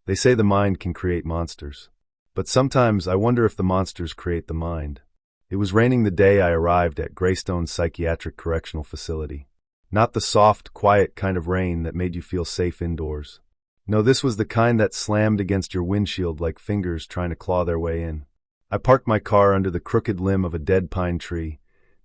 They say the mind can create monsters. But sometimes I wonder if the monsters create the mind. It was raining the day I arrived at Greystone's Psychiatric Correctional Facility. Not the soft, quiet kind of rain that made you feel safe indoors. No, this was the kind that slammed against your windshield like fingers trying to claw their way in. I parked my car under the crooked limb of a dead pine tree,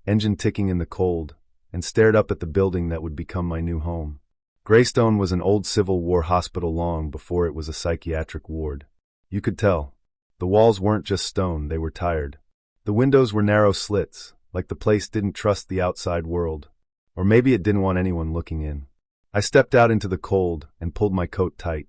engine ticking in the cold, and stared up at the building that would become my new home. Greystone was an old Civil War hospital long before it was a psychiatric ward. You could tell. The walls weren't just stone, they were tired. The windows were narrow slits, like the place didn't trust the outside world. Or maybe it didn't want anyone looking in. I stepped out into the cold and pulled my coat tight.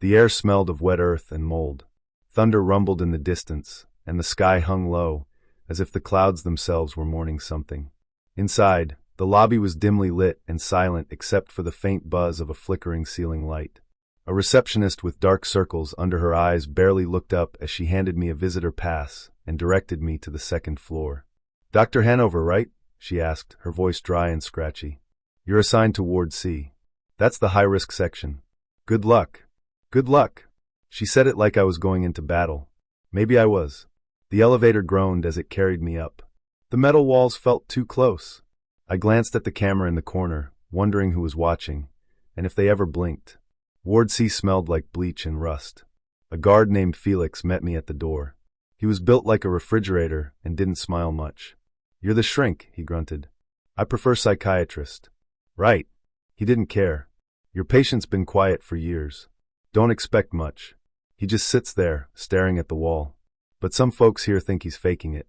The air smelled of wet earth and mold. Thunder rumbled in the distance, and the sky hung low, as if the clouds themselves were mourning something. Inside, the lobby was dimly lit and silent except for the faint buzz of a flickering ceiling light. A receptionist with dark circles under her eyes barely looked up as she handed me a visitor pass and directed me to the second floor. "Dr. Hanover, right?" she asked, her voice dry and scratchy. "You're assigned to Ward C. That's the high-risk section. Good luck." "Good luck." She said it like I was going into battle. Maybe I was. The elevator groaned as it carried me up. The metal walls felt too close. I glanced at the camera in the corner, wondering who was watching, and if they ever blinked. Ward C smelled like bleach and rust. A guard named Felix met me at the door. He was built like a refrigerator and didn't smile much. "You're the shrink," he grunted. "I prefer psychiatrist." "Right." He didn't care. "Your patient's been quiet for years. Don't expect much. He just sits there, staring at the wall. But some folks here think he's faking it."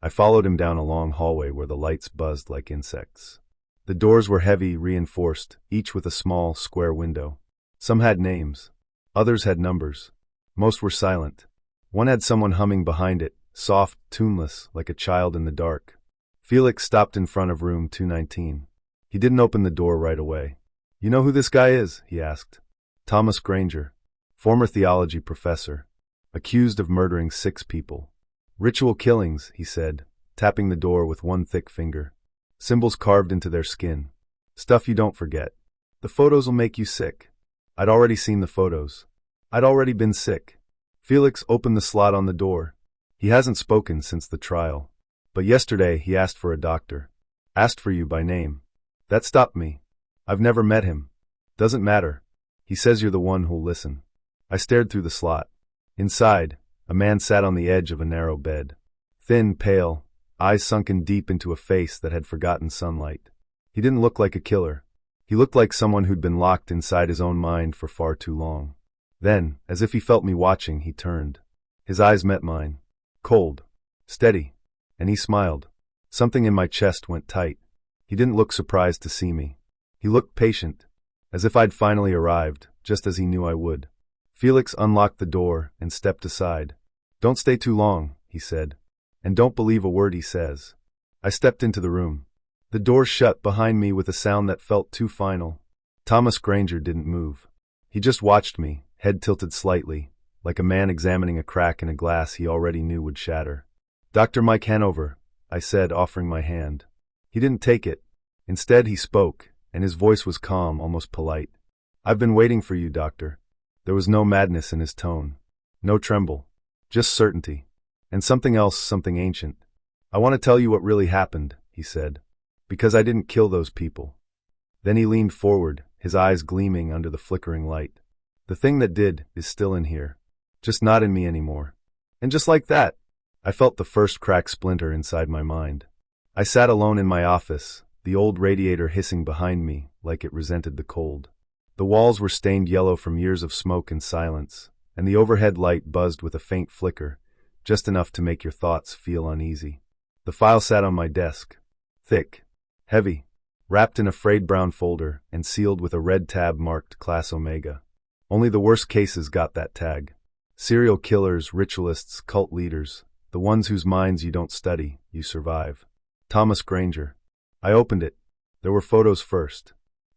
I followed him down a long hallway where the lights buzzed like insects. The doors were heavy, reinforced, each with a small, square window. Some had names. Others had numbers. Most were silent. One had someone humming behind it, soft, tuneless, like a child in the dark. Felix stopped in front of room 219. He didn't open the door right away. "You know who this guy is?" he asked. "Thomas Granger. Former theology professor. Accused of murdering 6 people. Ritual killings," he said, tapping the door with one thick finger. "Symbols carved into their skin. Stuff you don't forget. The photos will make you sick." I'd already seen the photos. I'd already been sick. Felix opened the slot on the door. He hasn't spoken since the trial. But yesterday he asked for a doctor. "Asked for you by name." That stopped me. "I've never met him." "Doesn't matter. He says you're the one who'll listen." I stared through the slot. Inside, a man sat on the edge of a narrow bed. Thin, pale, eyes sunken deep into a face that had forgotten sunlight. He didn't look like a killer. He looked like someone who'd been locked inside his own mind for far too long. Then, as if he felt me watching, he turned. His eyes met mine. Cold. Steady. And he smiled. Something in my chest went tight. He didn't look surprised to see me. He looked patient, as if I'd finally arrived, just as he knew I would. Felix unlocked the door and stepped aside. "Don't stay too long," he said. "And don't believe a word he says." I stepped into the room. The door shut behind me with a sound that felt too final. Thomas Granger didn't move. He just watched me, head tilted slightly, like a man examining a crack in a glass he already knew would shatter. "Dr. Mike Hanover," I said, offering my hand. He didn't take it. Instead, he spoke, and his voice was calm, almost polite. "I've been waiting for you, doctor." There was no madness in his tone. No tremble. Just certainty. And something else, something ancient. "I want to tell you what really happened," he said. "Because I didn't kill those people." Then he leaned forward, his eyes gleaming under the flickering light. "The thing that did is still in here. Just not in me anymore." And just like that, I felt the first crack splinter inside my mind. I sat alone in my office, the old radiator hissing behind me like it resented the cold. The walls were stained yellow from years of smoke and silence, and the overhead light buzzed with a faint flicker, just enough to make your thoughts feel uneasy. The file sat on my desk. Thick. Heavy. Wrapped in a frayed brown folder and sealed with a red tab marked Class Omega. Only the worst cases got that tag. Serial killers, ritualists, cult leaders, the ones whose minds you don't study, you survive. Thomas Granger. I opened it. There were photos first.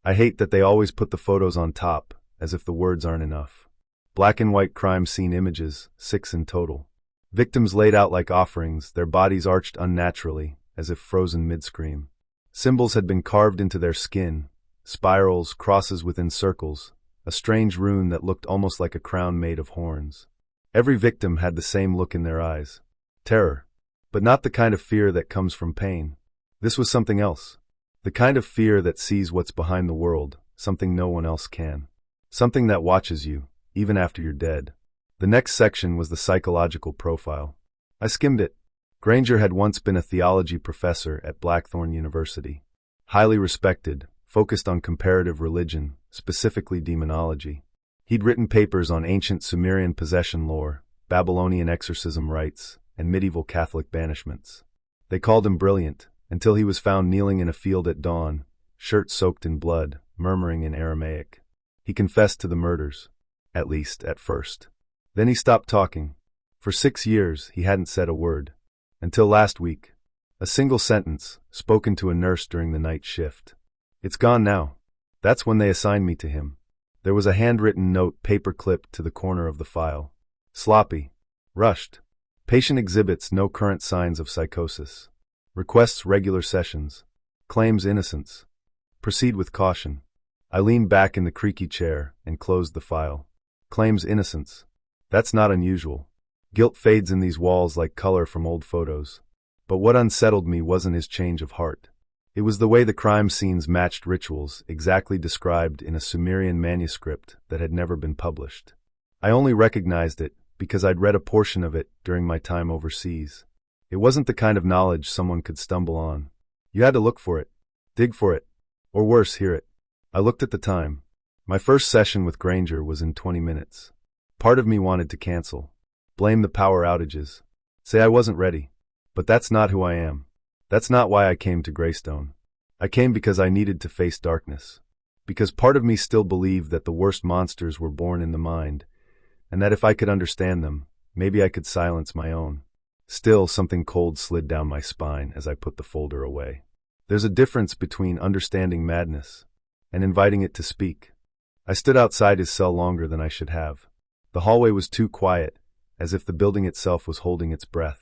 I hate that they always put the photos on top, as if the words aren't enough. Black and white crime scene images, 6 in total. Victims laid out like offerings, their bodies arched unnaturally, as if frozen mid-scream. Symbols had been carved into their skin, spirals, crosses within circles, a strange rune that looked almost like a crown made of horns. Every victim had the same look in their eyes. Terror. But not the kind of fear that comes from pain. This was something else. The kind of fear that sees what's behind the world, something no one else can. Something that watches you, even after you're dead. The next section was the psychological profile. I skimmed it. Granger had once been a theology professor at Blackthorn University. Highly respected, focused on comparative religion, specifically demonology. He'd written papers on ancient Sumerian possession lore, Babylonian exorcism rites, and medieval Catholic banishments. They called him brilliant, until he was found kneeling in a field at dawn, shirt soaked in blood, murmuring in Aramaic. He confessed to the murders. At least, at first. Then he stopped talking. For 6 years, he hadn't said a word. Until last week. A single sentence, spoken to a nurse during the night shift. It's gone now. That's when they assigned me to him. There was a handwritten note paper-clipped to the corner of the file. Sloppy. Rushed. Patient exhibits no current signs of psychosis. Requests regular sessions. Claims innocence. Proceed with caution. I leaned back in the creaky chair and closed the file. Claims innocence. That's not unusual. Guilt fades in these walls like color from old photos. But what unsettled me wasn't his change of heart. It was the way the crime scenes matched rituals exactly described in a Sumerian manuscript that had never been published. I only recognized it because I'd read a portion of it during my time overseas. It wasn't the kind of knowledge someone could stumble on. You had to look for it, dig for it, or worse, hear it. I looked at the time. My first session with Granger was in 20 minutes. Part of me wanted to cancel. Blame the power outages. Say I wasn't ready. But that's not who I am. That's not why I came to Greystone. I came because I needed to face darkness. Because part of me still believed that the worst monsters were born in the mind, and that if I could understand them, maybe I could silence my own. Still, something cold slid down my spine as I put the folder away. There's a difference between understanding madness and inviting it to speak. I stood outside his cell longer than I should have. The hallway was too quiet, as if the building itself was holding its breath.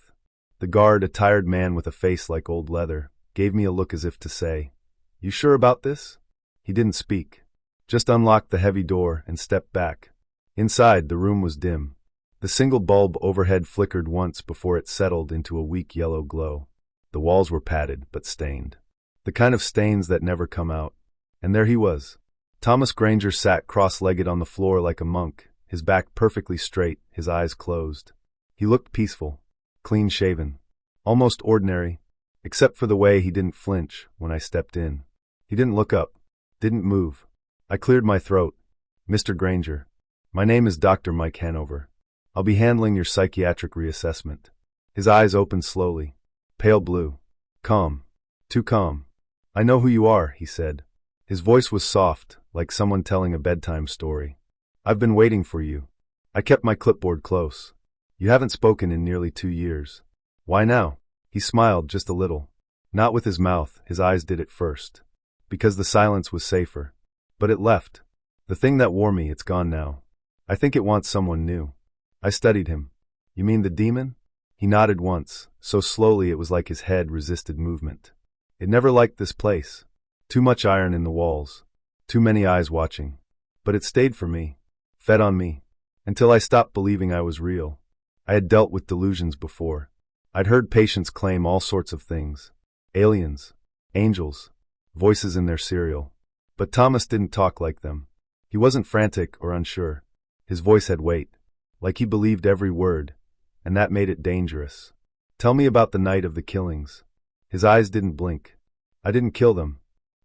The guard, a tired man with a face like old leather, gave me a look as if to say, "You sure about this?" He didn't speak. Just unlocked the heavy door and stepped back. Inside, the room was dim. The single bulb overhead flickered once before it settled into a weak yellow glow. The walls were padded, but stained. The kind of stains that never come out. And there he was. Thomas Granger sat cross-legged on the floor like a monk, his back perfectly straight, his eyes closed. He looked peaceful, clean-shaven, almost ordinary, except for the way he didn't flinch when I stepped in. He didn't look up, didn't move. I cleared my throat. "Mr. Granger, my name is Dr. Mike Hanover. I'll be handling your psychiatric reassessment." His eyes opened slowly, pale blue. Calm. Too calm. "I know who you are," he said. His voice was soft, like someone telling a bedtime story. "I've been waiting for you." I kept my clipboard close. "You haven't spoken in nearly 2 years. Why now?" He smiled just a little. Not with his mouth, his eyes did it first. Because the silence was safer. But it left. The thing that wore me, it's gone now. I think it wants someone new. I studied him. "You mean the demon?" He nodded once, so slowly it was like his head resisted movement. "It never liked this place. Too much iron in the walls. Too many eyes watching. But it stayed for me. Fed on me. Until I stopped believing I was real. I had dealt with delusions before. I'd heard patients claim all sorts of things. Aliens. Angels. Voices in their cereal. But Thomas didn't talk like them. He wasn't frantic or unsure. His voice had weight. Like he believed every word. And that made it dangerous. "Tell me about the night of the killings." His eyes didn't blink. "I didn't kill them.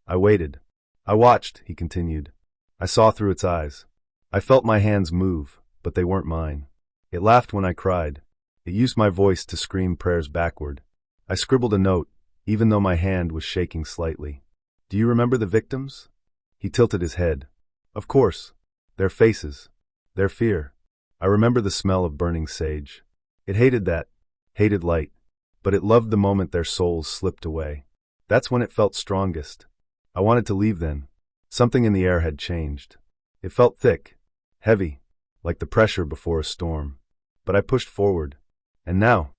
I waited. I watched," he continued. "I saw through its eyes. I felt my hands move, but they weren't mine. It laughed when I cried. It used my voice to scream prayers backward. I scribbled a note, even though my hand was shaking slightly. Do you remember the victims?" He tilted his head. "Of course. Their faces. Their fear. I remember the smell of burning sage. It hated that. Hated light. But it loved the moment their souls slipped away. That's when it felt strongest. I wanted to leave then. Something in the air had changed. It felt thick. Heavy. Like the pressure before a storm. But I pushed forward. And now?"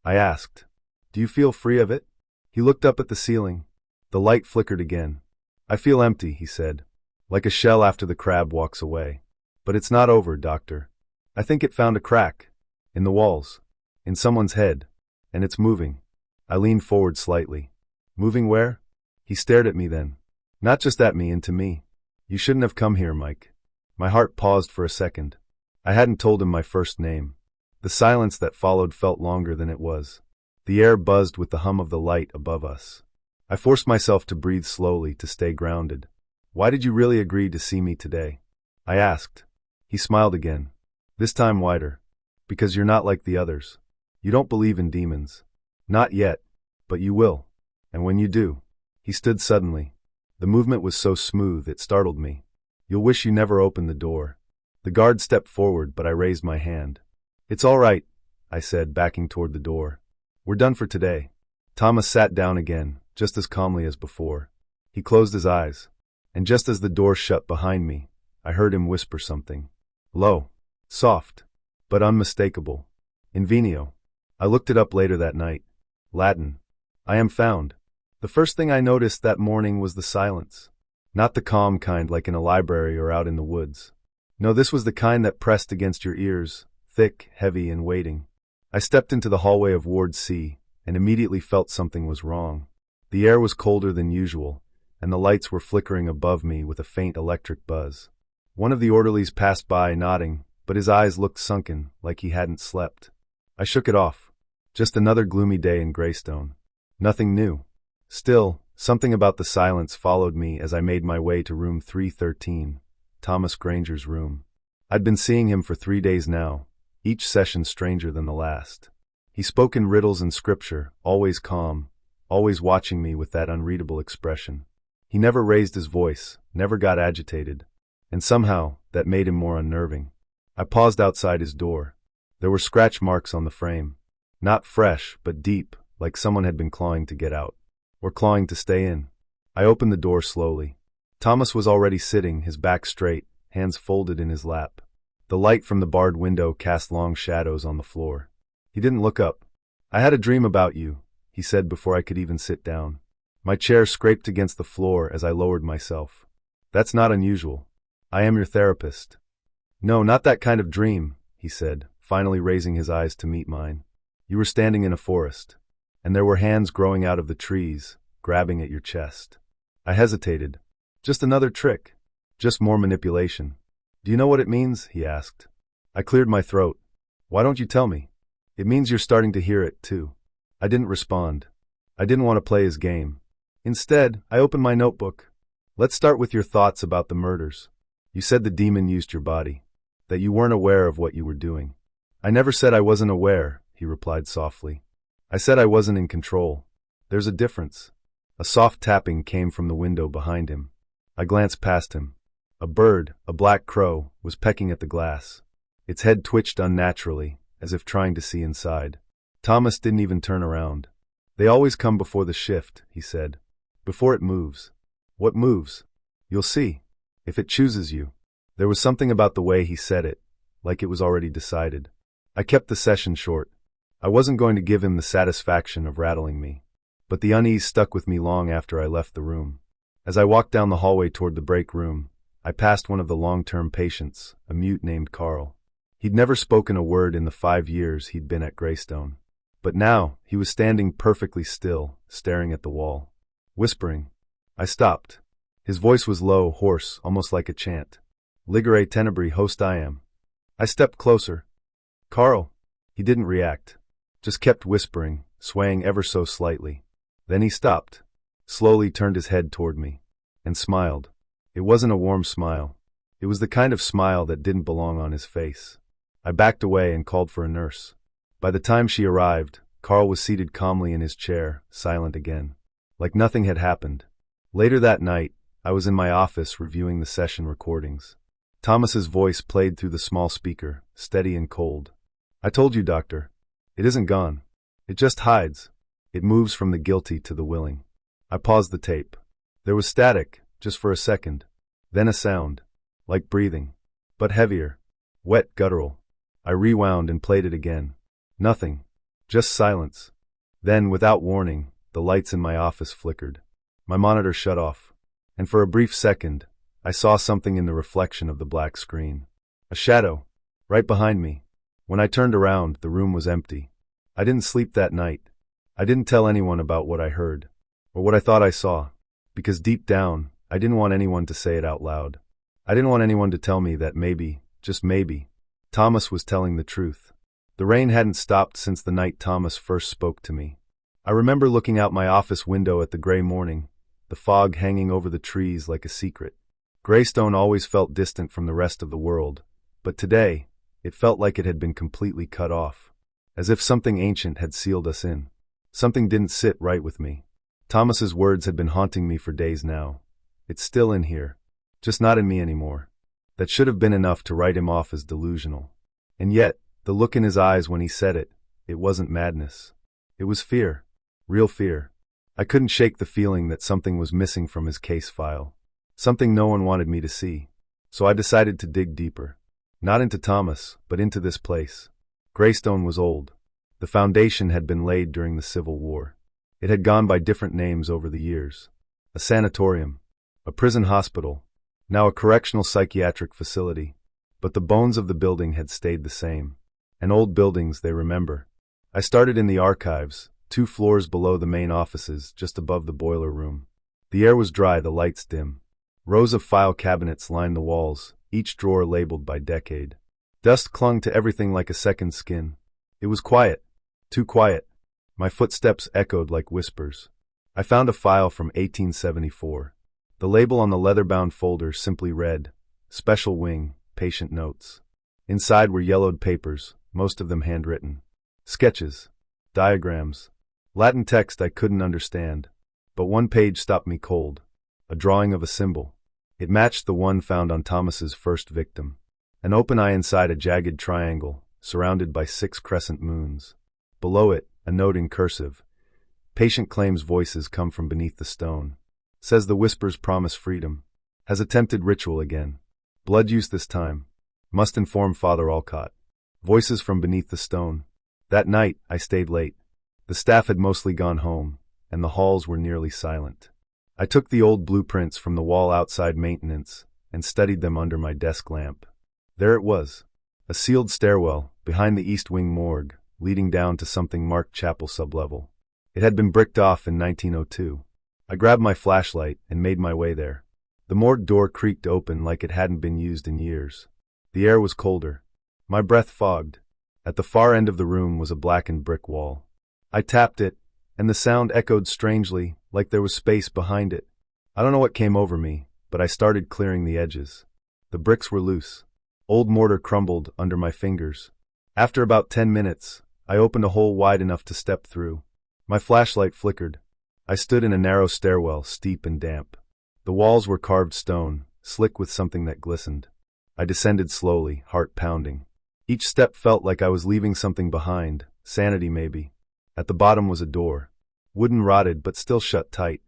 I asked. "Do you feel free of it?" He looked up at the ceiling. The light flickered again. "I feel empty," he said. like a shell after the crab walks away. But it's not over, doctor. I think it found a crack. In the walls. In someone's head. And it's moving. I leaned forward slightly. Moving where? He stared at me then. Not just at me, into me. You shouldn't have come here, Mike. My heart paused for a second. I hadn't told him my first name. The silence that followed felt longer than it was. The air buzzed with the hum of the light above us. I forced myself to breathe slowly to stay grounded. Why did you really agree to see me today? I asked. He smiled again. This time wider. Because you're not like the others. You don't believe in demons. Not yet. But you will. And when you do. He stood suddenly. The movement was so smooth it startled me. You'll wish you never opened the door. The guard stepped forward, but I raised my hand. It's all right, I said, backing toward the door. We're done for today. Thomas sat down again, just as calmly as before. He closed his eyes. And just as the door shut behind me, I heard him whisper something. Low. Soft. But unmistakable. Invenio. I looked it up later that night. Latin. I am found. The first thing I noticed that morning was the silence. Not the calm kind like in a library or out in the woods. No, this was the kind that pressed against your ears, thick, heavy, and waiting. I stepped into the hallway of Ward C, and immediately felt something was wrong. The air was colder than usual, and the lights were flickering above me with a faint electric buzz. One of the orderlies passed by, nodding, but his eyes looked sunken, like he hadn't slept. I shook it off. Just another gloomy day in Greystone. Nothing new. Still, something about the silence followed me as I made my way to room 313, Thomas Granger's room. I'd been seeing him for 3 days now, each session stranger than the last. He spoke in riddles and scripture, always calm, always watching me with that unreadable expression. He never raised his voice, never got agitated, and somehow that made him more unnerving. I paused outside his door. There were scratch marks on the frame. Not fresh, but deep, like someone had been clawing to get out. Or clawing to stay in. I opened the door slowly. Thomas was already sitting, his back straight, hands folded in his lap. The light from the barred window cast long shadows on the floor. He didn't look up. I had a dream about you, he said before I could even sit down. My chair scraped against the floor as I lowered myself. That's not unusual. I am your therapist. No, not that kind of dream, he said, finally raising his eyes to meet mine. You were standing in a forest, and there were hands growing out of the trees, grabbing at your chest. I hesitated. Just another trick. Just more manipulation. Do you know what it means? He asked. I cleared my throat. Why don't you tell me? It means you're starting to hear it, too. I didn't respond. I didn't want to play his game. Instead, I opened my notebook. Let's start with your thoughts about the murders. You said the demon used your body. That you weren't aware of what you were doing. I never said I wasn't aware, he replied softly. I said I wasn't in control. There's a difference. A soft tapping came from the window behind him. I glanced past him. A bird, a black crow, was pecking at the glass. Its head twitched unnaturally, as if trying to see inside. Thomas didn't even turn around. They always come before the shift, he said. Before it moves. What moves? You'll see. If it chooses you. There was something about the way he said it, like it was already decided. I kept the session short. I wasn't going to give him the satisfaction of rattling me. But the unease stuck with me long after I left the room. As I walked down the hallway toward the break room, I passed one of the long-term patients, a mute named Carl. He'd never spoken a word in the 5 years he'd been at Greystone. But now, he was standing perfectly still, staring at the wall. Whispering. I stopped. His voice was low, hoarse, almost like a chant. Ligere tenebri host I am. I stepped closer. Carl. He didn't react. Just kept whispering, swaying ever so slightly. Then he stopped. Slowly turned his head toward me. And smiled. It wasn't a warm smile. It was the kind of smile that didn't belong on his face. I backed away and called for a nurse. By the time she arrived, Carl was seated calmly in his chair, silent again. Like nothing had happened. Later that night, I was in my office reviewing the session recordings. Thomas's voice played through the small speaker, steady and cold. I told you, doctor. It isn't gone. It just hides. It moves from the guilty to the willing. I paused the tape. There was static, just for a second. Then a sound. Like breathing. But heavier. Wet, guttural. I rewound and played it again. Nothing. Just silence. Then, without warning, the lights in my office flickered. My monitor shut off. And for a brief second, I saw something in the reflection of the black screen. A shadow, right behind me. When I turned around, the room was empty. I didn't sleep that night. I didn't tell anyone about what I heard, or what I thought I saw, because deep down, I didn't want anyone to say it out loud. I didn't want anyone to tell me that maybe, just maybe, Thomas was telling the truth. The rain hadn't stopped since the night Thomas first spoke to me. I remember looking out my office window at the gray morning, the fog hanging over the trees like a secret. Greystone always felt distant from the rest of the world, but today, it felt like it had been completely cut off, as if something ancient had sealed us in. Something didn't sit right with me. Thomas's words had been haunting me for days now. It's still in here, just not in me anymore. That should have been enough to write him off as delusional. And yet, the look in his eyes when he said it, it wasn't madness. It was fear. Real fear. I couldn't shake the feeling that something was missing from his case file. Something no one wanted me to see. So I decided to dig deeper. Not into Thomas, but into this place. Greystone was old. The foundation had been laid during the Civil War. It had gone by different names over the years. A sanatorium. A prison hospital. Now a correctional psychiatric facility. But the bones of the building had stayed the same. And old buildings, they remember. I started in the archives, 2 floors below the main offices, just above the boiler room. The air was dry, the lights dim. Rows of file cabinets lined the walls, each drawer labeled by decade. Dust clung to everything like a second skin. It was quiet. Too quiet. My footsteps echoed like whispers. I found a file from 1874. The label on the leather-bound folder simply read, Special Wing, Patient Notes. Inside were yellowed papers, most of them handwritten. Sketches. Diagrams. Latin text I couldn't understand. But one page stopped me cold. A drawing of a symbol. It matched the one found on Thomas's first victim. An open eye inside a jagged triangle, surrounded by 6 crescent moons. Below it, a note in cursive. Patient claims voices come from beneath the stone. Says the whispers promise freedom. Has attempted ritual again. Blood use this time. Must inform Father Alcott. Voices from beneath the stone. That night, I stayed late. The staff had mostly gone home, and the halls were nearly silent. I took the old blueprints from the wall outside maintenance and studied them under my desk lamp. There it was. A sealed stairwell, behind the East Wing morgue, leading down to something marked chapel sublevel. It had been bricked off in 1902. I grabbed my flashlight and made my way there. The morgue door creaked open like it hadn't been used in years. The air was colder. My breath fogged. At the far end of the room was a blackened brick wall. I tapped it, and the sound echoed strangely, like there was space behind it. I don't know what came over me, but I started clearing the edges. The bricks were loose. Old mortar crumbled under my fingers. After about 10 minutes, I opened a hole wide enough to step through. My flashlight flickered. I stood in a narrow stairwell, steep and damp. The walls were carved stone, slick with something that glistened. I descended slowly, heart pounding. Each step felt like I was leaving something behind, sanity maybe. At the bottom was a door. Wooden rotted but still shut tight.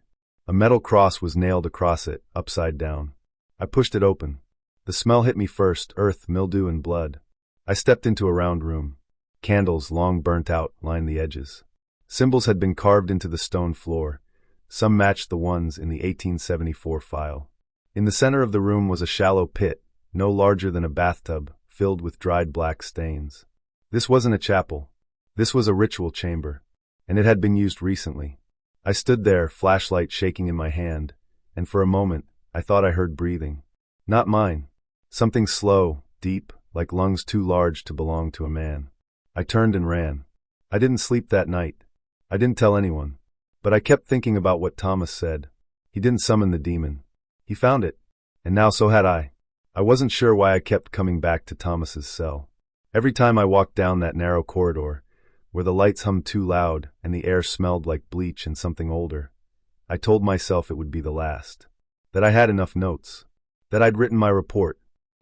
A metal cross was nailed across it, upside down. I pushed it open. The smell hit me first, earth, mildew, and blood. I stepped into a round room. Candles, long burnt out, lined the edges. Symbols had been carved into the stone floor. Some matched the ones in the 1874 file. In the center of the room was a shallow pit, no larger than a bathtub, filled with dried black stains. This wasn't a chapel. This was a ritual chamber, and it had been used recently. I stood there, flashlight shaking in my hand, and for a moment, I thought I heard breathing. Not mine. Something slow, deep, like lungs too large to belong to a man. I turned and ran. I didn't sleep that night. I didn't tell anyone. But I kept thinking about what Thomas said. He didn't summon the demon. He found it. And now so had I. I wasn't sure why I kept coming back to Thomas's cell. Every time I walked down that narrow corridor, where the lights hummed too loud and the air smelled like bleach and something older, I told myself it would be the last. That I had enough notes. That I'd written my report.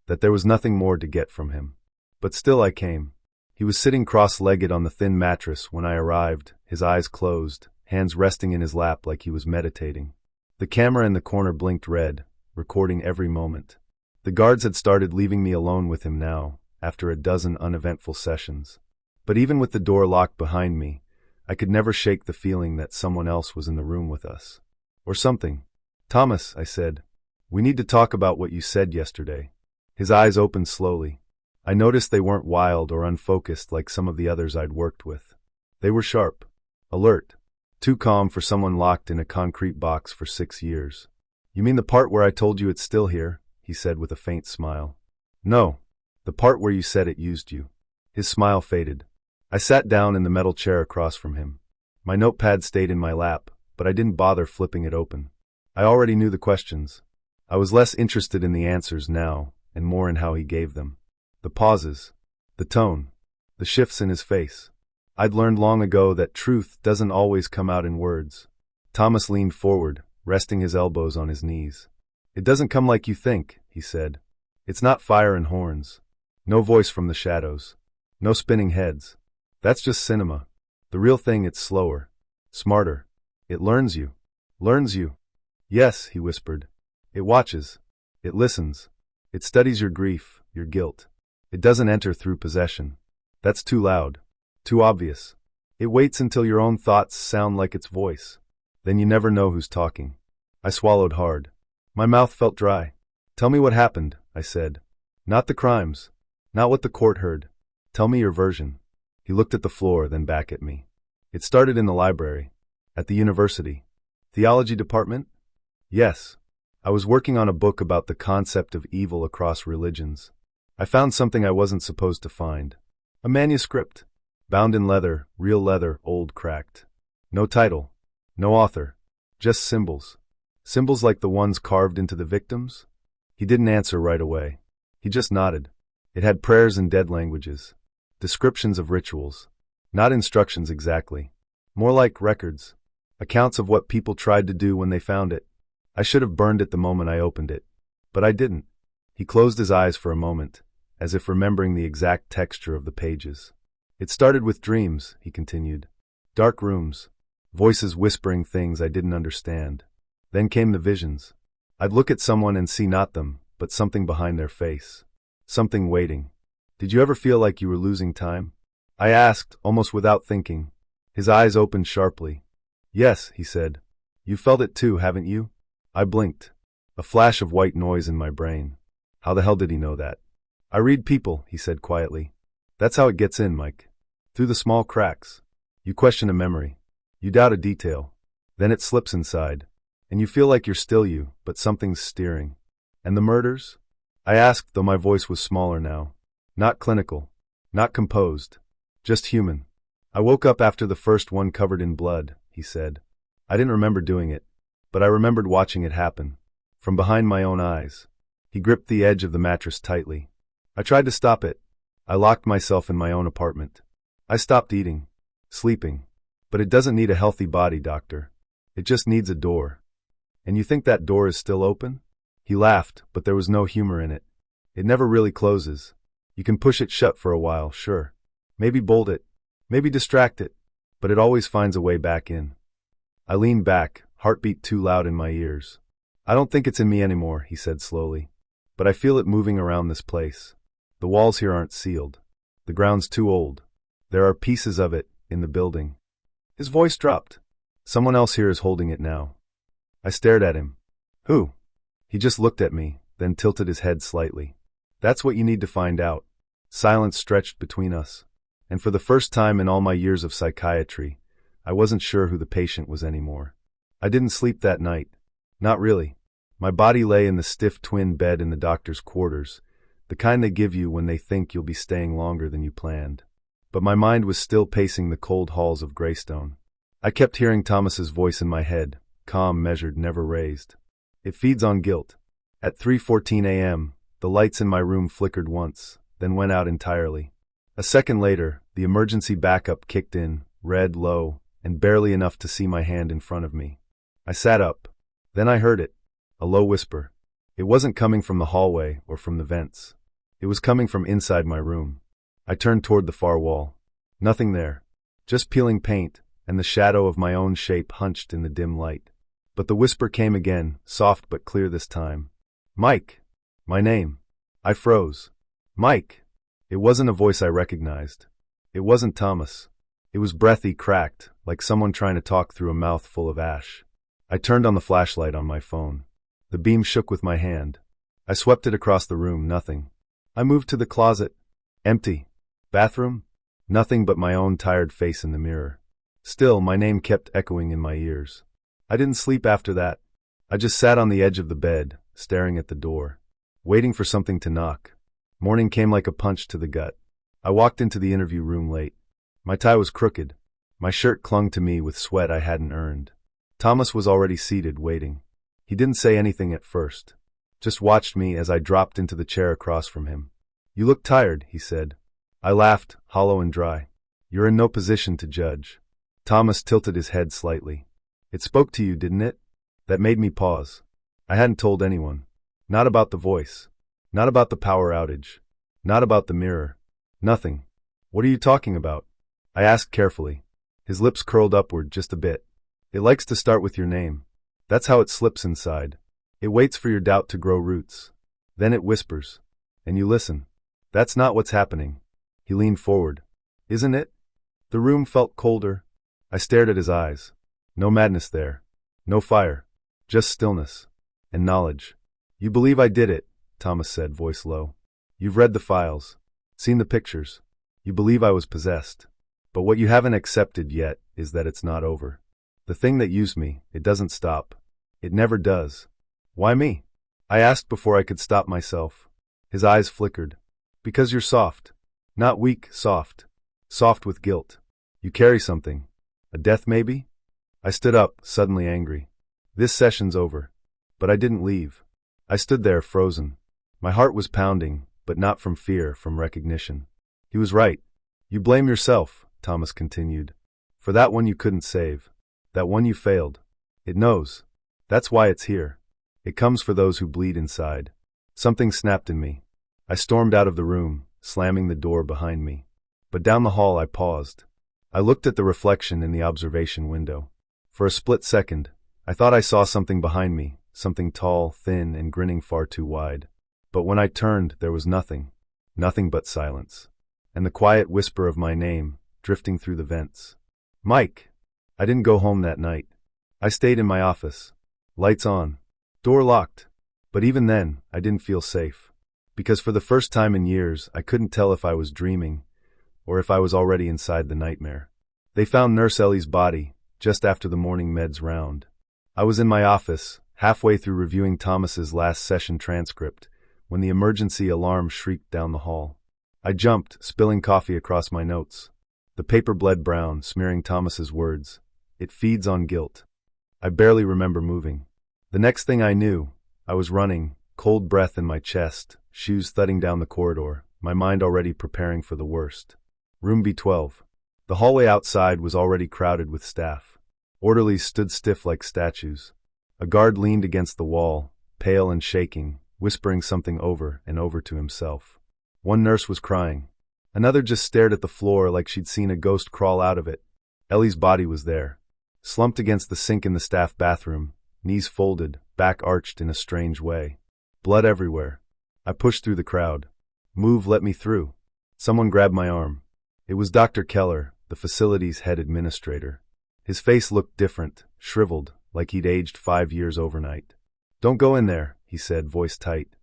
That there was nothing more to get from him. But still I came. He was sitting cross-legged on the thin mattress when I arrived, his eyes closed, hands resting in his lap like he was meditating. The camera in the corner blinked red, recording every moment. The guards had started leaving me alone with him now, after a dozen uneventful sessions. But even with the door locked behind me, I could never shake the feeling that someone else was in the room with us. Or something. "Thomas," I said. We need to talk about what you said yesterday. His eyes opened slowly. I noticed they weren't wild or unfocused like some of the others I'd worked with. They were sharp, alert, too calm for someone locked in a concrete box for 6 years. You mean the part where I told you it's still here? He said with a faint smile. No, the part where you said it used you. His smile faded. I sat down in the metal chair across from him. My notepad stayed in my lap, but I didn't bother flipping it open. I already knew the questions. I was less interested in the answers now, and more in how he gave them. The pauses, the tone, the shifts in his face. I'd learned long ago that truth doesn't always come out in words. Thomas leaned forward, resting his elbows on his knees. It doesn't come like you think, he said. It's not fire and horns. No voice from the shadows. No spinning heads. That's just cinema. The real thing, it's slower. Smarter. It learns you. Learns you. Yes, he whispered. It watches. It listens. It studies your grief, your guilt. It doesn't enter through possession. That's too loud. Too obvious. It waits until your own thoughts sound like its voice. Then you never know who's talking. I swallowed hard. My mouth felt dry. Tell me what happened, I said. Not the crimes. Not what the court heard. Tell me your version. He looked at the floor, then back at me. It started in the library. At the university. Theology department? Yes. I was working on a book about the concept of evil across religions. I found something I wasn't supposed to find. A manuscript. Bound in leather, real leather, old, cracked. No title. No author. Just symbols. Symbols like the ones carved into the victims? He didn't answer right away. He just nodded. It had prayers in dead languages. Descriptions of rituals. Not instructions exactly. More like records. Accounts of what people tried to do when they found it. I should have burned it the moment I opened it. But I didn't. He closed his eyes for a moment, as if remembering the exact texture of the pages. It started with dreams, he continued. Dark rooms. Voices whispering things I didn't understand. Then came the visions. I'd look at someone and see not them, but something behind their face. Something waiting. Did you ever feel like you were losing time? I asked, almost without thinking. His eyes opened sharply. Yes, he said. You felt it too, haven't you? I blinked. A flash of white noise in my brain. How the hell did he know that? I read people, he said quietly. That's how it gets in, Mike. Through the small cracks. You question a memory. You doubt a detail. Then it slips inside. And you feel like you're still you, but something's steering. And the murders? I asked, though my voice was smaller now. Not clinical. Not composed. Just human. I woke up after the first one covered in blood, he said. I didn't remember doing it, but I remembered watching it happen. From behind my own eyes. He gripped the edge of the mattress tightly. I tried to stop it. I locked myself in my own apartment. I stopped eating. Sleeping. But it doesn't need a healthy body, doctor. It just needs a door. And you think that door is still open? He laughed, but there was no humor in it. It never really closes. You can push it shut for a while, sure. Maybe bolt it. Maybe distract it. But it always finds a way back in. I leaned back, heartbeat too loud in my ears. I don't think it's in me anymore, he said slowly. But I feel it moving around this place. The walls here aren't sealed. The ground's too old. There are pieces of it in the building. His voice dropped. Someone else here is holding it now. I stared at him. Who? He just looked at me, then tilted his head slightly. That's what you need to find out. Silence stretched between us. And for the first time in all my years of psychiatry, I wasn't sure who the patient was anymore. I didn't sleep that night. Not really. My body lay in the stiff twin bed in the doctor's quarters, the kind they give you when they think you'll be staying longer than you planned. But my mind was still pacing the cold halls of Greystone. I kept hearing Thomas's voice in my head, calm, measured, never raised. It feeds on guilt. At 3:14 a.m., the lights in my room flickered once, then went out entirely. A second later, the emergency backup kicked in, red, low, and barely enough to see my hand in front of me. I sat up. Then I heard it. A low whisper. It wasn't coming from the hallway or from the vents. It was coming from inside my room. I turned toward the far wall. Nothing there. Just peeling paint, and the shadow of my own shape hunched in the dim light. But the whisper came again, soft but clear this time. Mike! My name. I froze. Mike! It wasn't a voice I recognized. It wasn't Thomas. It was breathy, cracked, like someone trying to talk through a mouth full of ash. I turned on the flashlight on my phone. The beam shook with my hand. I swept it across the room, nothing. I moved to the closet. Empty. Bathroom? Nothing but my own tired face in the mirror. Still, my name kept echoing in my ears. I didn't sleep after that. I just sat on the edge of the bed, staring at the door, waiting for something to knock. Morning came like a punch to the gut. I walked into the interview room late. My tie was crooked. My shirt clung to me with sweat I hadn't earned. Thomas was already seated, waiting. He didn't say anything at first, just watched me as I dropped into the chair across from him. "You look tired," he said. I laughed, hollow and dry. "You're in no position to judge." Thomas tilted his head slightly. "It spoke to you, didn't it?" That made me pause. I hadn't told anyone. Not about the voice. Not about the power outage. Not about the mirror. Nothing. "What are you talking about?" I asked carefully. His lips curled upward just a bit. "It likes to start with your name. That's how it slips inside. It waits for your doubt to grow roots. Then it whispers. And you listen. That's not what's happening." He leaned forward. "Isn't it?" The room felt colder. I stared at his eyes. No madness there. No fire. Just stillness. And knowledge. "You believe I did it," Thomas said, voice low. "You've read the files. Seen the pictures. You believe I was possessed. But what you haven't accepted yet is that it's not over. The thing that used me, it doesn't stop. It never does." "Why me?" I asked before I could stop myself. His eyes flickered. "Because you're soft. Not weak, soft. Soft with guilt. You carry something. A death, maybe?" I stood up, suddenly angry. "This session's over." But I didn't leave. I stood there, frozen. My heart was pounding, but not from fear, from recognition. He was right. "You blame yourself," Thomas continued. "For that one you couldn't save. That one you failed. It knows. That's why it's here. It comes for those who bleed inside." Something snapped in me. I stormed out of the room, slamming the door behind me. But down the hall I paused. I looked at the reflection in the observation window. For a split second, I thought I saw something behind me, something tall, thin, and grinning far too wide. But when I turned, there was nothing. Nothing but silence. And the quiet whisper of my name, drifting through the vents. "Mike!" I didn't go home that night. I stayed in my office. Lights on. Door locked. But even then, I didn't feel safe. Because for the first time in years, I couldn't tell if I was dreaming, or if I was already inside the nightmare. They found Nurse Ellie's body, just after the morning meds round. I was in my office, halfway through reviewing Thomas's last session transcript, when the emergency alarm shrieked down the hall. I jumped, spilling coffee across my notes. The paper bled brown, smearing Thomas's words. "It feeds on guilt." I barely remember moving. The next thing I knew, I was running, cold breath in my chest, shoes thudding down the corridor, my mind already preparing for the worst. Room B12. The hallway outside was already crowded with staff. Orderlies stood stiff like statues. A guard leaned against the wall, pale and shaking, whispering something over and over to himself. One nurse was crying. Another just stared at the floor like she'd seen a ghost crawl out of it. Ellie's body was there, slumped against the sink in the staff bathroom, knees folded, back arched in a strange way. Blood everywhere. I pushed through the crowd. "Move, let me through." Someone grabbed my arm. It was Dr. Keller, the facility's head administrator. His face looked different, shriveled, like he'd aged 5 years overnight. "Don't go in there," he said, voice tight.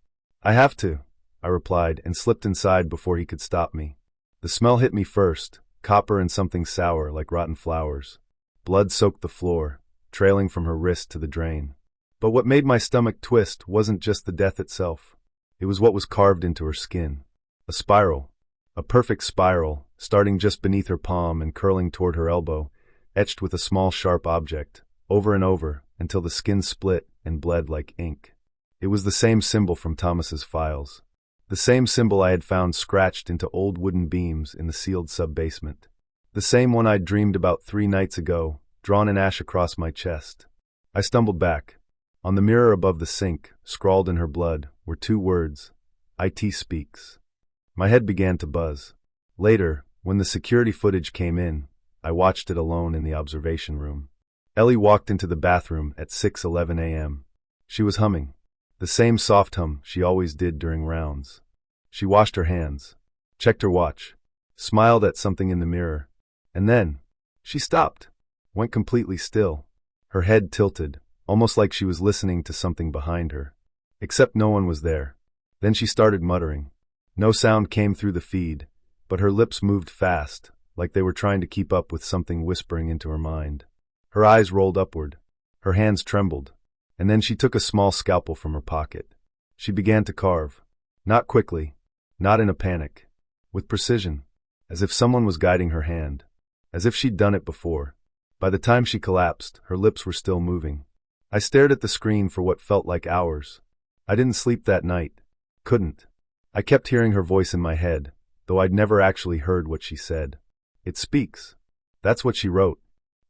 "I have to," I replied, and slipped inside before he could stop me. The smell hit me first, copper and something sour like rotten flowers. Blood soaked the floor, trailing from her wrist to the drain. But what made my stomach twist wasn't just the death itself. It was what was carved into her skin. A spiral. A perfect spiral, starting just beneath her palm and curling toward her elbow, etched with a small sharp object, over and over, until the skin split and bled like ink. It was the same symbol from Thomas's files. The same symbol I had found scratched into old wooden beams in the sealed sub-basement. The same one I'd dreamed about 3 nights ago, drawn in ash across my chest. I stumbled back. On the mirror above the sink, scrawled in her blood, were 2 words: "IT speaks." My head began to buzz. Later, when the security footage came in, I watched it alone in the observation room. Ellie walked into the bathroom at 6:11 a.m. She was humming. The same soft hum she always did during rounds. She washed her hands, checked her watch, smiled at something in the mirror, and then she stopped, went completely still, her head tilted, almost like she was listening to something behind her. Except no one was there. Then she started muttering. No sound came through the feed, but her lips moved fast, like they were trying to keep up with something whispering into her mind. Her eyes rolled upward. Her hands trembled. And then she took a small scalpel from her pocket. She began to carve. Not quickly. Not in a panic. With precision. As if someone was guiding her hand. As if she'd done it before. By the time she collapsed, her lips were still moving. I stared at the screen for what felt like hours. I didn't sleep that night. Couldn't. I kept hearing her voice in my head, though I'd never actually heard what she said. It speaks. That's what she wrote.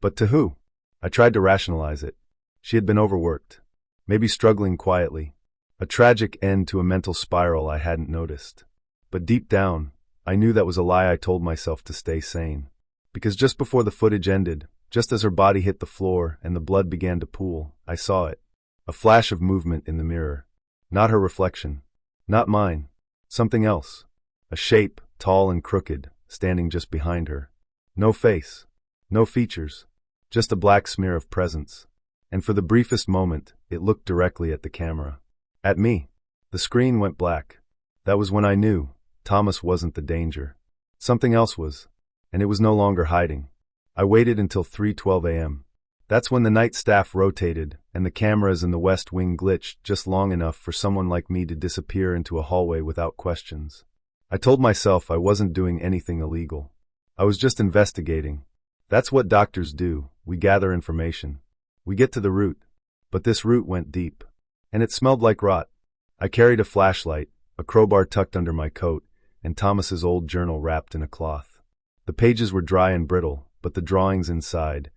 But to who? I tried to rationalize it. She had been overworked. Maybe struggling quietly. A tragic end to a mental spiral I hadn't noticed. But deep down, I knew that was a lie I told myself to stay sane. Because just before the footage ended, just as her body hit the floor and the blood began to pool, I saw it. A flash of movement in the mirror. Not her reflection. Not mine. Something else. A shape, tall and crooked, standing just behind her. No face. No features. Just a black smear of presence. And for the briefest moment, it looked directly at the camera. At me. The screen went black. That was when I knew Thomas wasn't the danger. Something else was. And it was no longer hiding. I waited until 3:12 a.m. That's when the night staff rotated, and the cameras in the West Wing glitched just long enough for someone like me to disappear into a hallway without questions. I told myself I wasn't doing anything illegal. I was just investigating. That's what doctors do. We gather information. We get to the root. But this root went deep. And it smelled like rot. I carried a flashlight, a crowbar tucked under my coat, and Thomas's old journal wrapped in a cloth. The pages were dry and brittle, but the drawings inside,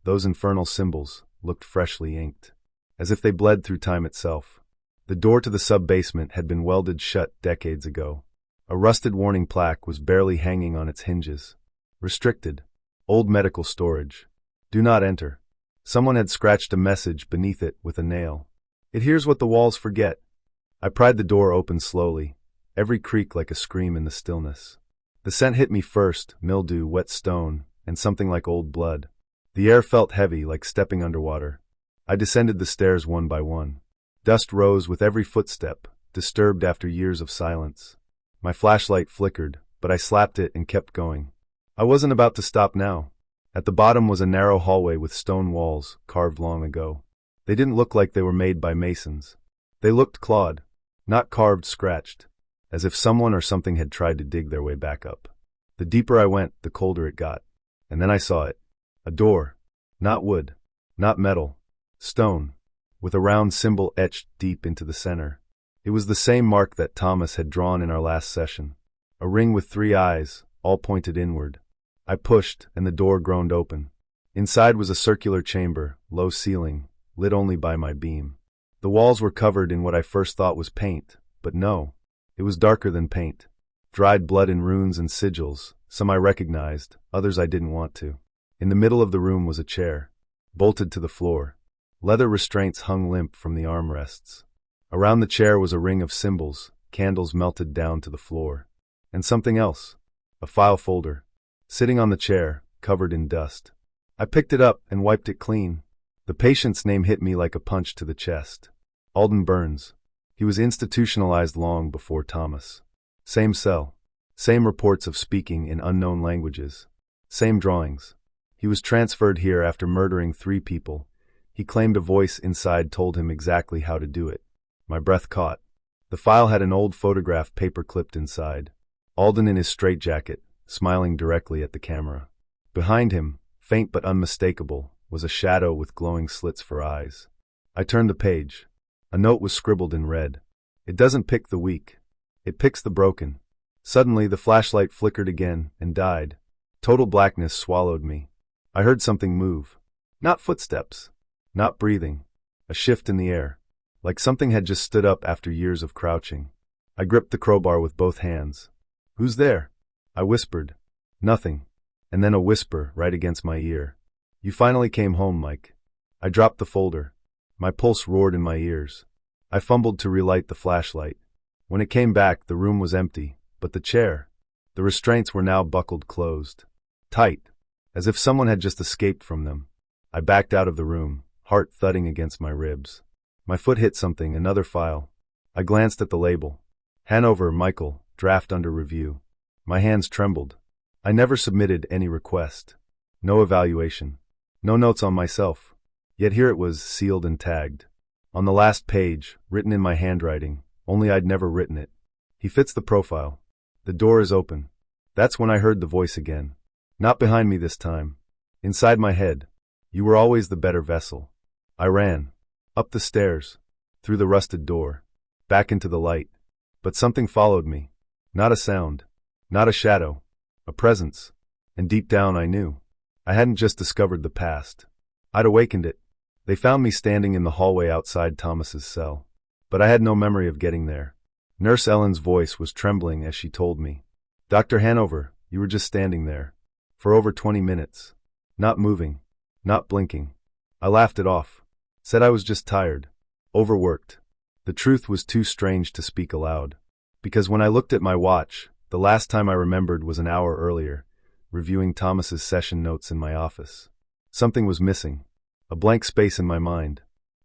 those infernal symbols, looked freshly inked. As if they bled through time itself. The door to the sub-basement had been welded shut decades ago. A rusted warning plaque was barely hanging on its hinges. Restricted. Old medical storage. Do not enter. Someone had scratched a message beneath it with a nail. It hears what the walls forget. I pried the door open slowly, every creak like a scream in the stillness. The scent hit me first, mildew, wet stone, and something like old blood. The air felt heavy, like stepping underwater. I descended the stairs one by one. Dust rose with every footstep, disturbed after years of silence. My flashlight flickered, but I slapped it and kept going. I wasn't about to stop now. At the bottom was a narrow hallway with stone walls, carved long ago. They didn't look like they were made by masons. They looked clawed, not carved, scratched, as if someone or something had tried to dig their way back up. The deeper I went, the colder it got. And then I saw it. A door. Not wood. Not metal. Stone. With a round symbol etched deep into the center. It was the same mark that Thomas had drawn in our last session. A ring with 3 eyes, all pointed inward. I pushed, and the door groaned open. Inside was a circular chamber, low ceiling, lit only by my beam. The walls were covered in what I first thought was paint, but no. It was darker than paint. Dried blood in runes and sigils, some I recognized, others I didn't want to. In the middle of the room was a chair, bolted to the floor. Leather restraints hung limp from the armrests. Around the chair was a ring of symbols, candles melted down to the floor. And something else. A file folder. Sitting on the chair, covered in dust. I picked it up and wiped it clean. The patient's name hit me like a punch to the chest. Alden Burns. He was institutionalized long before Thomas. Same cell. Same reports of speaking in unknown languages. Same drawings. He was transferred here after murdering 3 people. He claimed a voice inside told him exactly how to do it. My breath caught. The file had an old photograph paper-clipped inside. Alden in his straitjacket, smiling directly at the camera. Behind him, faint but unmistakable, was a shadow with glowing slits for eyes. I turned the page. A note was scribbled in red. It doesn't pick the weak. It picks the broken. Suddenly the flashlight flickered again and died. Total blackness swallowed me. I heard something move. Not footsteps. Not breathing. A shift in the air. Like something had just stood up after years of crouching. I gripped the crowbar with both hands. "Who's there?" I whispered. Nothing. And then a whisper right against my ear. "You finally came home, Mike." I dropped the folder. My pulse roared in my ears. I fumbled to relight the flashlight. When it came back, the room was empty, but the chair, the restraints were now buckled closed. Tight. As if someone had just escaped from them. I backed out of the room, heart thudding against my ribs. My foot hit something, another file. I glanced at the label. Hanover, Michael, draft under review. My hands trembled. I never submitted any request. No evaluation. No notes on myself. Yet here it was, sealed and tagged. On the last page, written in my handwriting, only I'd never written it. He fits the profile. The door is open. That's when I heard the voice again. Not behind me this time. Inside my head. You were always the better vessel. I ran. Up the stairs. Through the rusted door. Back into the light. But something followed me. Not a sound. Not a shadow. A presence. And deep down I knew. I hadn't just discovered the past. I'd awakened it. They found me standing in the hallway outside Thomas's cell. But I had no memory of getting there. Nurse Ellen's voice was trembling as she told me. Dr. Hanover, you were just standing there. For over 20 minutes. Not moving. Not blinking. I laughed it off. Said I was just tired. Overworked. The truth was too strange to speak aloud. Because when I looked at my watch, the last time I remembered was an hour earlier, reviewing Thomas's session notes in my office. Something was missing. A blank space in my mind.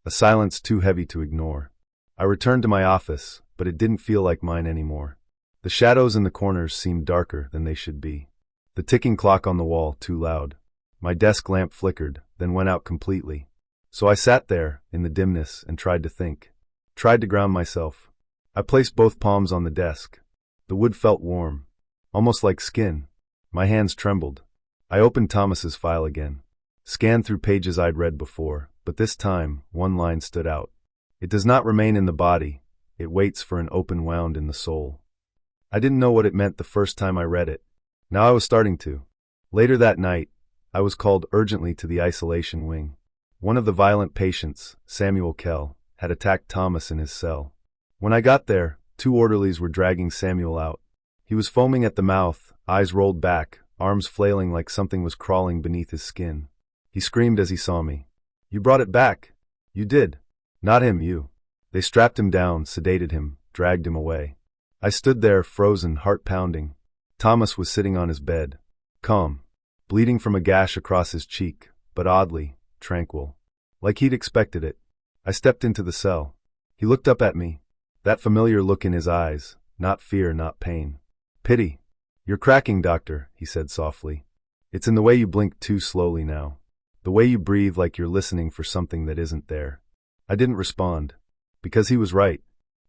A silence too heavy to ignore. I returned to my office, but it didn't feel like mine anymore. The shadows in the corners seemed darker than they should be. The ticking clock on the wall too loud. My desk lamp flickered, then went out completely. So I sat there, in the dimness, and tried to think. Tried to ground myself. I placed both palms on the desk. The wood felt warm. Almost like skin. My hands trembled. I opened Thomas's file again. Scanned through pages I'd read before, but this time, one line stood out. It does not remain in the body. It waits for an open wound in the soul. I didn't know what it meant the first time I read it. Now I was starting to. Later that night, I was called urgently to the isolation wing. One of the violent patients, Samuel Kell, had attacked Thomas in his cell. When I got there, 2 orderlies were dragging Samuel out. He was foaming at the mouth, eyes rolled back, arms flailing like something was crawling beneath his skin. He screamed as he saw me. You brought it back. You did. Not him, you. They strapped him down, sedated him, dragged him away. I stood there, frozen, heart pounding. Thomas was sitting on his bed. Calm. Bleeding from a gash across his cheek, but oddly, tranquil. Like he'd expected it. I stepped into the cell. He looked up at me. That familiar look in his eyes, not fear, not pain. Pity. You're cracking, doctor, he said softly. It's in the way you blink too slowly now. The way you breathe like you're listening for something that isn't there. I didn't respond. Because he was right.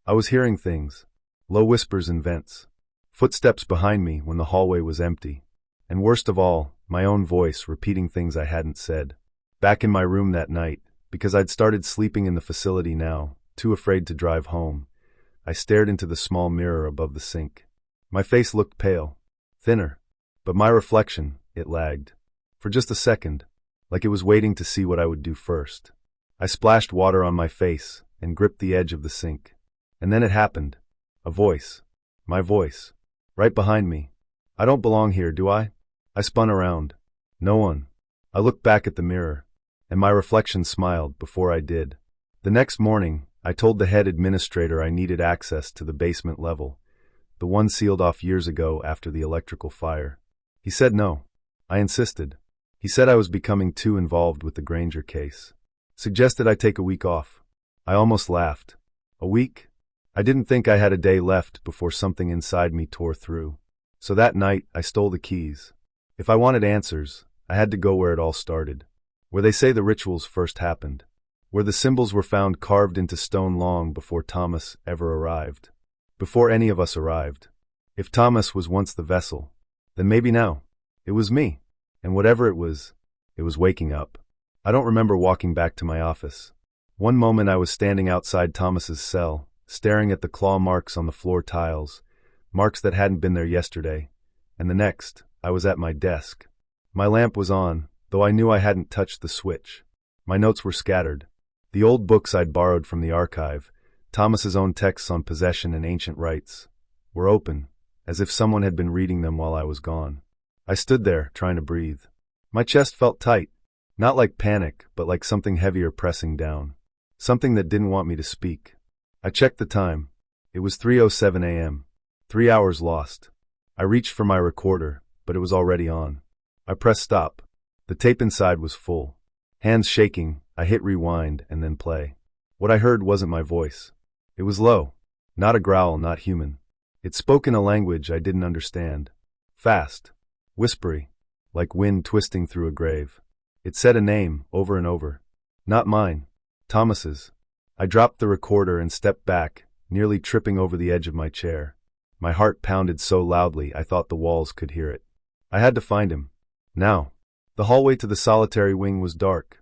I was hearing things. Low whispers in vents. Footsteps behind me when the hallway was empty. And worst of all, my own voice repeating things I hadn't said. Back in my room that night, because I'd started sleeping in the facility now, too afraid to drive home, I stared into the small mirror above the sink. My face looked pale. Thinner. But my reflection, it lagged. For just a second. Like it was waiting to see what I would do first. I splashed water on my face and gripped the edge of the sink. And then it happened. A voice. My voice. Right behind me. I don't belong here, do I? I spun around. No one. I looked back at the mirror. And my reflection smiled before I did. The next morning, I told the head administrator I needed access to the basement level, the one sealed off years ago after the electrical fire. He said no. I insisted. He said I was becoming too involved with the Granger case. Suggested I take a week off. I almost laughed. A week? I didn't think I had a day left before something inside me tore through. So that night, I stole the keys. If I wanted answers, I had to go where it all started. Where they say the rituals first happened. Where the symbols were found carved into stone long before Thomas ever arrived. Before any of us arrived. If Thomas was once the vessel, then maybe now. It was me. And whatever it was waking up. I don't remember walking back to my office. One moment I was standing outside Thomas's cell, staring at the claw marks on the floor tiles, marks that hadn't been there yesterday, and the next, I was at my desk. My lamp was on, though I knew I hadn't touched the switch. My notes were scattered. The old books I'd borrowed from the archive, Thomas's own texts on possession and ancient rites, were open, as if someone had been reading them while I was gone. I stood there, trying to breathe. My chest felt tight, not like panic, but like something heavier pressing down. Something that didn't want me to speak. I checked the time. It was 3:07 a.m. 3 hours lost. I reached for my recorder, but it was already on. I pressed stop. The tape inside was full. Hands shaking, I hit rewind and then play. What I heard wasn't my voice. It was low. Not a growl, not human. It spoke in a language I didn't understand. Fast. Whispery. Like wind twisting through a grave. It said a name, over and over. Not mine. Thomas's. I dropped the recorder and stepped back, nearly tripping over the edge of my chair. My heart pounded so loudly I thought the walls could hear it. I had to find him. Now. The hallway to the solitary wing was dark.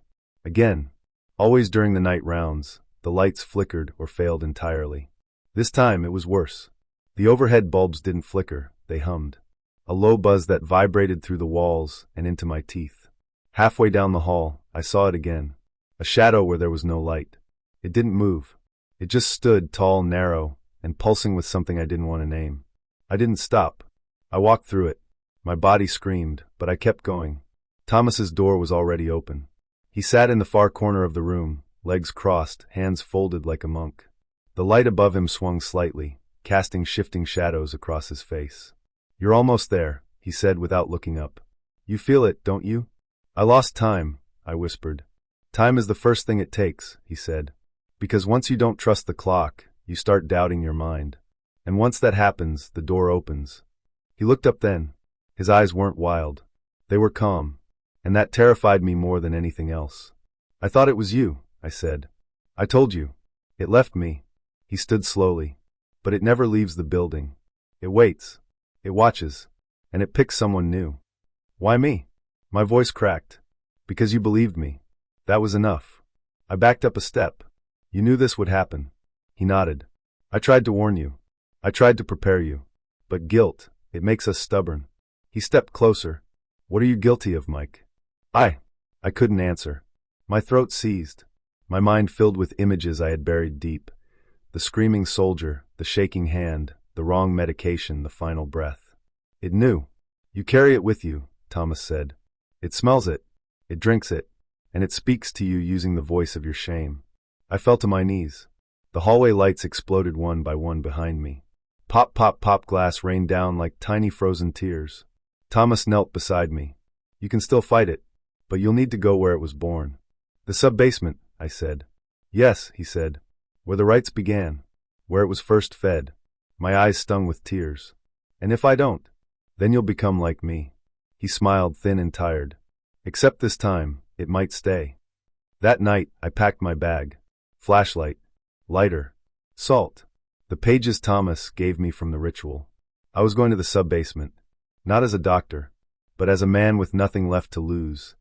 Again. Always during the night rounds, the lights flickered or failed entirely. This time it was worse. The overhead bulbs didn't flicker, they hummed. A low buzz that vibrated through the walls and into my teeth. Halfway down the hall, I saw it again. A shadow where there was no light. It didn't move. It just stood tall, narrow, and pulsing with something I didn't want to name. I didn't stop. I walked through it. My body screamed, but I kept going. Thomas's door was already open. He sat in the far corner of the room, legs crossed, hands folded like a monk. The light above him swung slightly, casting shifting shadows across his face. "You're almost there," he said without looking up. "You feel it, don't you?" "I lost time," I whispered. "Time is the first thing it takes," he said. "Because once you don't trust the clock, you start doubting your mind. And once that happens, the door opens." He looked up then. His eyes weren't wild. They were calm. And that terrified me more than anything else. "I thought it was you," I said. "I told you. It left me." He stood slowly. "But it never leaves the building. It waits. It watches. And it picks someone new." "Why me?" My voice cracked. "Because you believed me. That was enough." I backed up a step. "You knew this would happen." He nodded. "I tried to warn you. I tried to prepare you. But guilt, it makes us stubborn." He stepped closer. "What are you guilty of, Mike?" I couldn't answer. My throat seized. My mind filled with images I had buried deep. The screaming soldier, the shaking hand, the wrong medication, the final breath. "It knew. You carry it with you," Thomas said. "It smells it. It drinks it. And it speaks to you using the voice of your shame." I fell to my knees. The hallway lights exploded one by one behind me. Pop, pop, pop, glass rained down like tiny frozen tears. Thomas knelt beside me. "You can still fight it, but you'll need to go where it was born." "The sub-basement," I said. "Yes," he said. "Where the rites began. Where it was first fed." My eyes stung with tears. "And if I don't? Then you'll become like me." He smiled, thin and tired. "Except this time, it might stay." That night, I packed my bag. Flashlight. Lighter. Salt. The pages Thomas gave me from the ritual. I was going to the sub-basement. Not as a doctor, but as a man with nothing left to lose,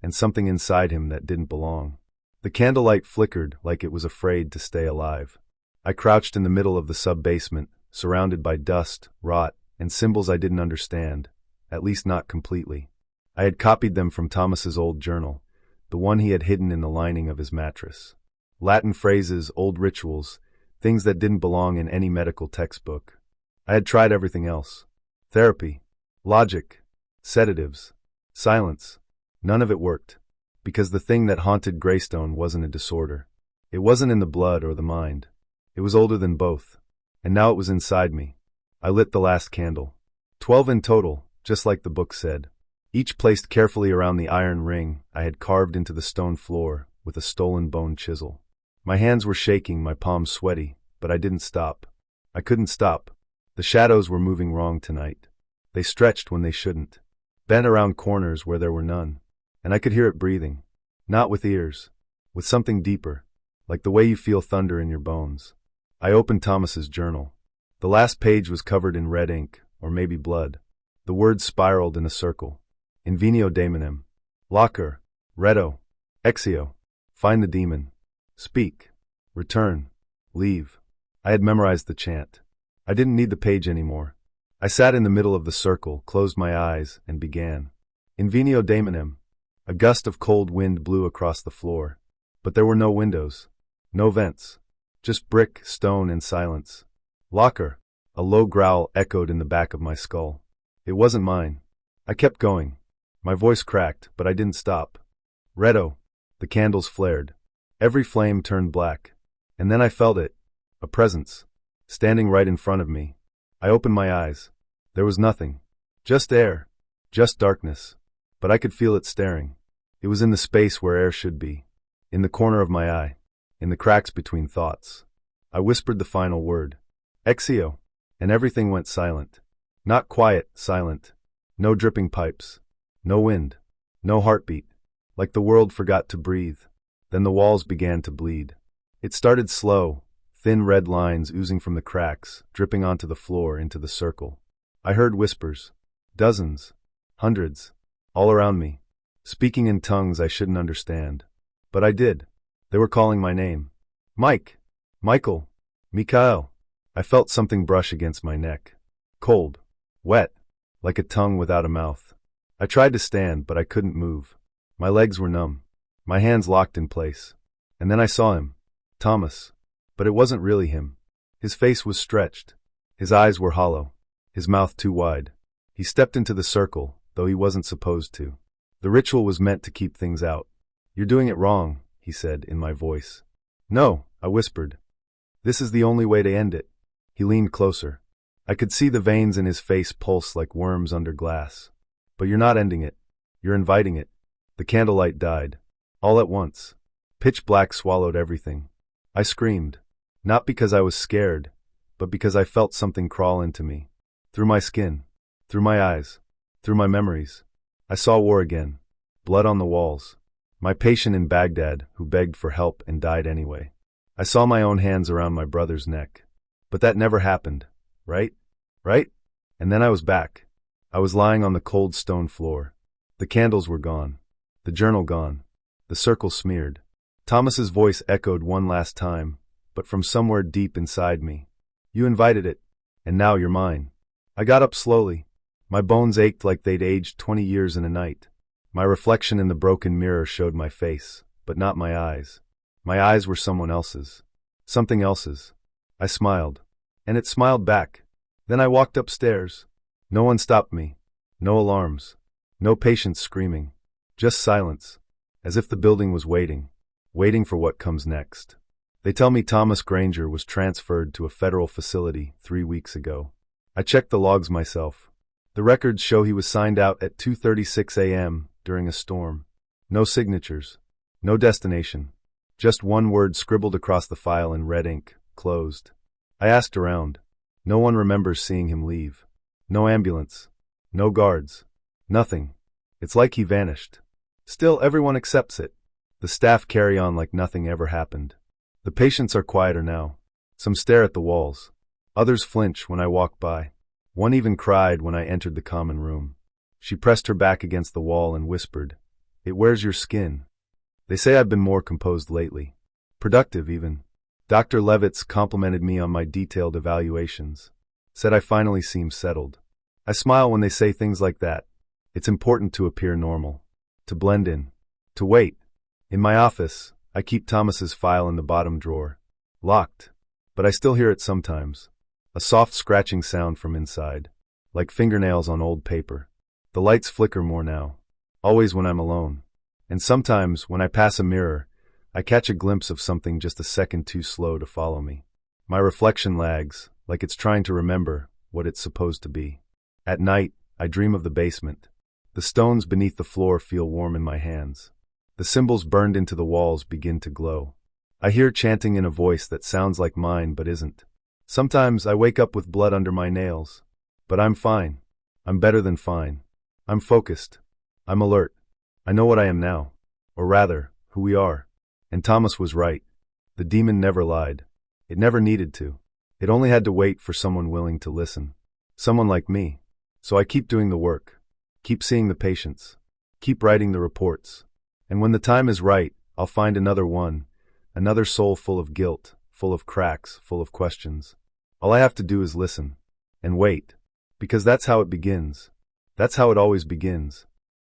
and something inside him that didn't belong. The candlelight flickered like it was afraid to stay alive. I crouched in the middle of the sub-basement, surrounded by dust, rot, and symbols I didn't understand, at least not completely. I had copied them from Thomas's old journal, the one he had hidden in the lining of his mattress. Latin phrases, old rituals, things that didn't belong in any medical textbook. I had tried everything else. Therapy. Logic. Sedatives. Silence. None of it worked. Because the thing that haunted Greystone wasn't a disorder. It wasn't in the blood or the mind. It was older than both. And now it was inside me. I lit the last candle. 12 in total, just like the book said. Each placed carefully around the iron ring I had carved into the stone floor with a stolen bone chisel. My hands were shaking, my palms sweaty, but I didn't stop. I couldn't stop. The shadows were moving wrong tonight. They stretched when they shouldn't. Bent around corners where there were none. And I could hear it breathing. Not with ears. With something deeper. Like the way you feel thunder in your bones. I opened Thomas's journal. The last page was covered in red ink, or maybe blood. The words spiraled in a circle. Invenio daemonem. Locker. Redo. Exio. Find the demon. Speak. Return. Leave. I had memorized the chant. I didn't need the page anymore. I sat in the middle of the circle, closed my eyes, and began. Invenio daemonem. A gust of cold wind blew across the floor. But there were no windows. No vents. Just brick, stone, and silence. Locker. A low growl echoed in the back of my skull. It wasn't mine. I kept going. My voice cracked, but I didn't stop. Redo. The candles flared. Every flame turned black. And then I felt it. A presence. Standing right in front of me. I opened my eyes. There was nothing. Just air. Just darkness. But I could feel it staring. It was in the space where air should be. in the corner of my eye, in the cracks between thoughts. I whispered the final word, Exio, and everything went silent. Not quiet, silent. No dripping pipes. No wind. No heartbeat. Like the world forgot to breathe. Then the walls began to bleed. It started slow, thin red lines oozing from the cracks, dripping onto the floor into the circle. I heard whispers. Dozens. Hundreds. All around me. Speaking in tongues I shouldn't understand. But I did. They were calling my name. Mike. Michael. Mikhail. I felt something brush against my neck. Cold. Wet. Like a tongue without a mouth. I tried to stand, but I couldn't move. My legs were numb. My hands locked in place. And then I saw him. Thomas. But it wasn't really him. His face was stretched. His eyes were hollow. His mouth too wide. He stepped into the circle, though he wasn't supposed to. The ritual was meant to keep things out. You're doing it wrong, he said in my voice. No, I whispered. This is the only way to end it. He leaned closer. I could see the veins in his face pulse like worms under glass. But you're not ending it. You're inviting it. The candlelight died. All at once. Pitch black swallowed everything. I screamed. Not because I was scared, but because I felt something crawl into me. Through my skin. Through my eyes. Through my memories. I saw war again. Blood on the walls. My patient in Baghdad, who begged for help and died anyway. I saw my own hands around my brother's neck. But that never happened. Right? Right? And then I was back. I was lying on the cold stone floor. The candles were gone. The journal gone. The circle smeared. Thomas's voice echoed one last time, but from somewhere deep inside me. You invited it, and now you're mine. I got up slowly. My bones ached like they'd aged 20 years in a night. My reflection in the broken mirror showed my face, but not my eyes. My eyes were someone else's. Something else's. I smiled. And it smiled back. Then I walked upstairs. No one stopped me. No alarms. No patients screaming. Just silence. As if the building was waiting. Waiting for what comes next. They tell me Thomas Granger was transferred to a federal facility 3 weeks ago. I checked the logs myself. The records show he was signed out at 2:36 a.m. during a storm. No signatures. No destination. Just one word scribbled across the file in red ink. Closed. I asked around. No one remembers seeing him leave. No ambulance. No guards. Nothing. It's like he vanished. Still, everyone accepts it. The staff carry on like nothing ever happened. The patients are quieter now. Some stare at the walls. Others flinch when I walk by. One even cried when I entered the common room. She pressed her back against the wall and whispered, "It wears your skin." They say I've been more composed lately. Productive, even. Dr. Levitz complimented me on my detailed evaluations. Said I finally seem settled. I smile when they say things like that. It's important to appear normal. To blend in. To wait. In my office, I keep Thomas's file in the bottom drawer. Locked. But I still hear it sometimes. A soft scratching sound from inside. Like fingernails on old paper. The lights flicker more now. Always when I'm alone. And sometimes, when I pass a mirror, I catch a glimpse of something just a second too slow to follow me. My reflection lags, like it's trying to remember what it's supposed to be. At night, I dream of the basement. The stones beneath the floor feel warm in my hands. The symbols burned into the walls begin to glow. I hear chanting in a voice that sounds like mine but isn't. Sometimes I wake up with blood under my nails. But I'm fine. I'm better than fine. I'm focused. I'm alert. I know what I am now. Or rather, who we are. And Thomas was right. The demon never lied. It never needed to. It only had to wait for someone willing to listen. Someone like me. So I keep doing the work. Keep seeing the patients. Keep writing the reports. And when the time is right, I'll find another one. Another soul full of guilt, full of cracks, full of questions. All I have to do is listen. And wait. Because that's how it begins. That's how it always begins.